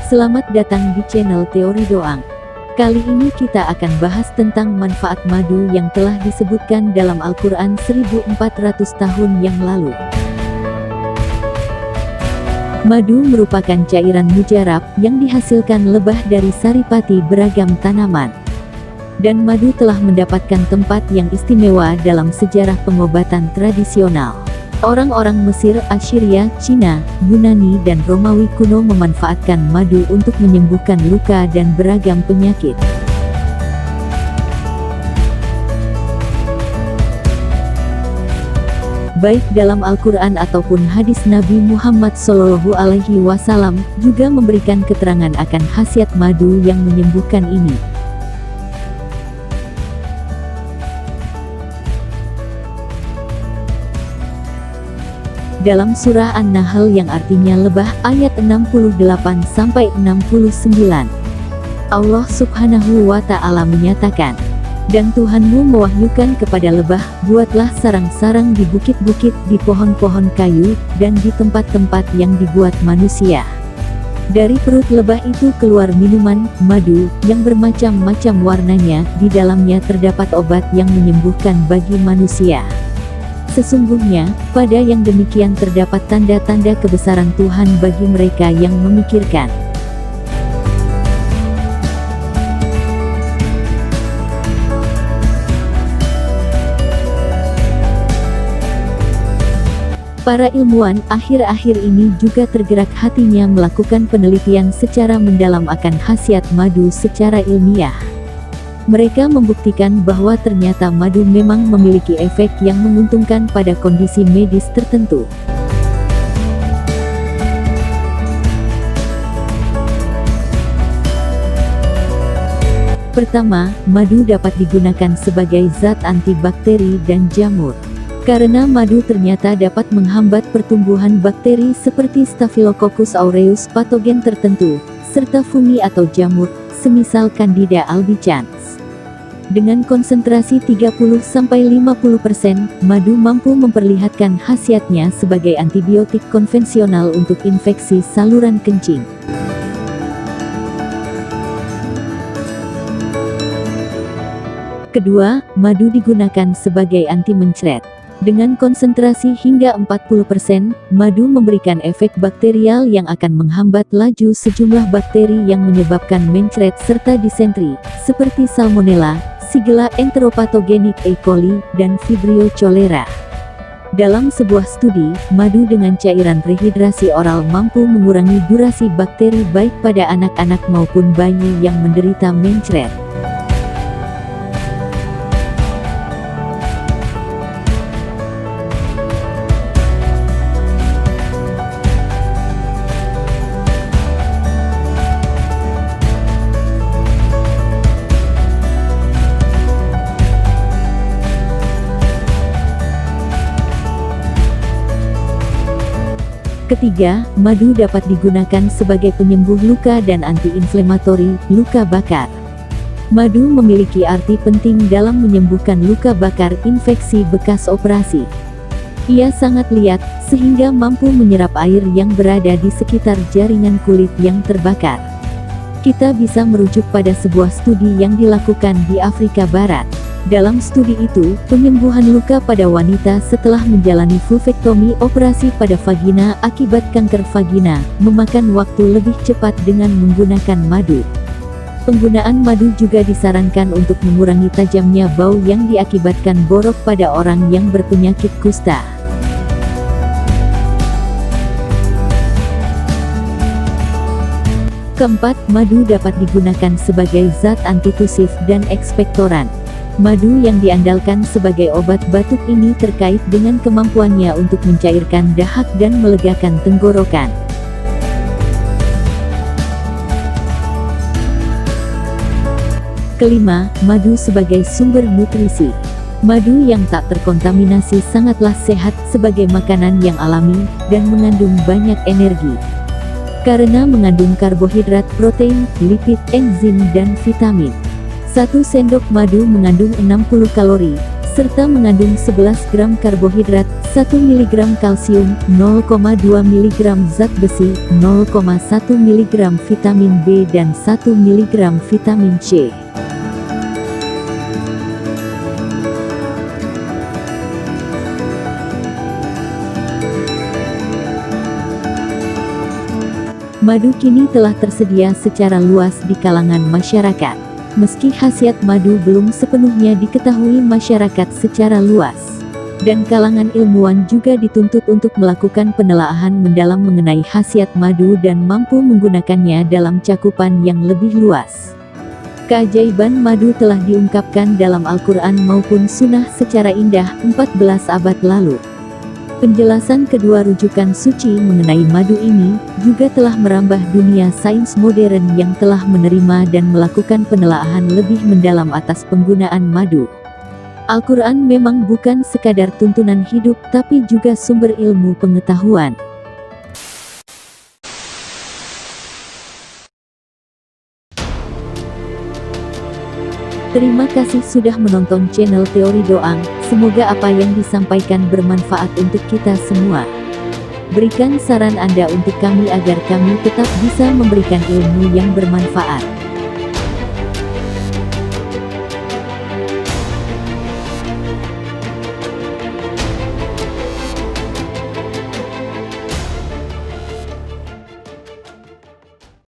Selamat datang di channel Teori Doang. Kali ini kita akan bahas tentang manfaat madu yang telah disebutkan dalam Al-Quran 1400 tahun yang lalu. Madu merupakan cairan mujarab yang dihasilkan lebah dari saripati beragam tanaman. Dan madu telah mendapatkan tempat yang istimewa dalam sejarah pengobatan tradisional. Orang-orang Mesir, Assyria, Cina, Yunani dan Romawi kuno memanfaatkan madu untuk menyembuhkan luka dan beragam penyakit. Baik dalam Al-Quran ataupun hadis Nabi Muhammad SAW juga memberikan keterangan akan khasiat madu yang menyembuhkan ini. Dalam surah An-Nahl yang artinya lebah ayat 68-69, Allah Subhanahu wa Ta'ala menyatakan, "Dan Tuhanmu mewahyukan kepada lebah, buatlah sarang-sarang di bukit-bukit, di pohon-pohon kayu, dan di tempat-tempat yang dibuat manusia. Dari perut lebah itu keluar minuman, madu, yang bermacam-macam warnanya, di dalamnya terdapat obat yang menyembuhkan bagi manusia. Sesungguhnya, pada yang demikian terdapat tanda-tanda kebesaran Tuhan bagi mereka yang memikirkan." Para ilmuwan akhir-akhir ini juga tergerak hatinya melakukan penelitian secara mendalam akan khasiat madu secara ilmiah. Mereka membuktikan bahwa ternyata madu memang memiliki efek yang menguntungkan pada kondisi medis tertentu. Pertama, madu dapat digunakan sebagai zat antibakteri dan jamur. Karena madu ternyata dapat menghambat pertumbuhan bakteri seperti Staphylococcus aureus patogen tertentu, serta fungi atau jamur, semisal Candida albicans. Dengan konsentrasi 30-50%, madu mampu memperlihatkan khasiatnya sebagai antibiotik konvensional untuk infeksi saluran kencing. Kedua, madu digunakan sebagai anti mencret. Dengan konsentrasi hingga 40%, madu memberikan efek bakterial yang akan menghambat laju sejumlah bakteri yang menyebabkan mencret serta disentri, seperti Salmonella, Shigella enteropathogenik E. coli, dan Vibrio cholera. Dalam sebuah studi, madu dengan cairan rehidrasi oral mampu mengurangi durasi bakteri baik pada anak-anak maupun bayi yang menderita mencret. Ketiga, madu dapat digunakan sebagai penyembuh luka dan anti-inflamatori, luka bakar. Madu memiliki arti penting dalam menyembuhkan luka bakar infeksi bekas operasi. Ia sangat liat, sehingga mampu menyerap air yang berada di sekitar jaringan kulit yang terbakar. Kita bisa merujuk pada sebuah studi yang dilakukan di Afrika Barat. Dalam studi itu, penyembuhan luka pada wanita setelah menjalani vulvektomi operasi pada vagina akibat kanker vagina, memakan waktu lebih cepat dengan menggunakan madu. Penggunaan madu juga disarankan untuk mengurangi tajamnya bau yang diakibatkan borok pada orang yang berpenyakit kusta. Keempat, madu dapat digunakan sebagai zat antitusif dan ekspektoran. Madu yang diandalkan sebagai obat batuk ini terkait dengan kemampuannya untuk mencairkan dahak dan melegakan tenggorokan. Kelima, madu sebagai sumber nutrisi. Madu yang tak terkontaminasi sangatlah sehat sebagai makanan yang alami dan mengandung banyak energi. Karena mengandung karbohidrat, protein, lipid, enzim dan vitamin. 1 sendok madu mengandung 60 kalori, serta mengandung 11 gram karbohidrat, 1 mg kalsium, 0,2 mg zat besi, 0,1 mg vitamin B dan 1 mg vitamin C. Madu kini telah tersedia secara luas di kalangan masyarakat. Meski khasiat madu belum sepenuhnya diketahui masyarakat secara luas, dan kalangan ilmuwan juga dituntut untuk melakukan penelaahan mendalam mengenai khasiat madu dan mampu menggunakannya dalam cakupan yang lebih luas. Keajaiban madu telah diungkapkan dalam Al-Quran maupun Sunnah secara indah 14 abad lalu. Penjelasan kedua rujukan suci mengenai madu ini juga telah merambah dunia sains modern yang telah menerima dan melakukan penelaahan lebih mendalam atas penggunaan madu. Al-Quran memang bukan sekadar tuntunan hidup tapi juga sumber ilmu pengetahuan. Terima kasih sudah menonton channel Teori Doang. Semoga apa yang disampaikan bermanfaat untuk kita semua. Berikan saran Anda untuk kami agar kami tetap bisa memberikan ilmu yang bermanfaat.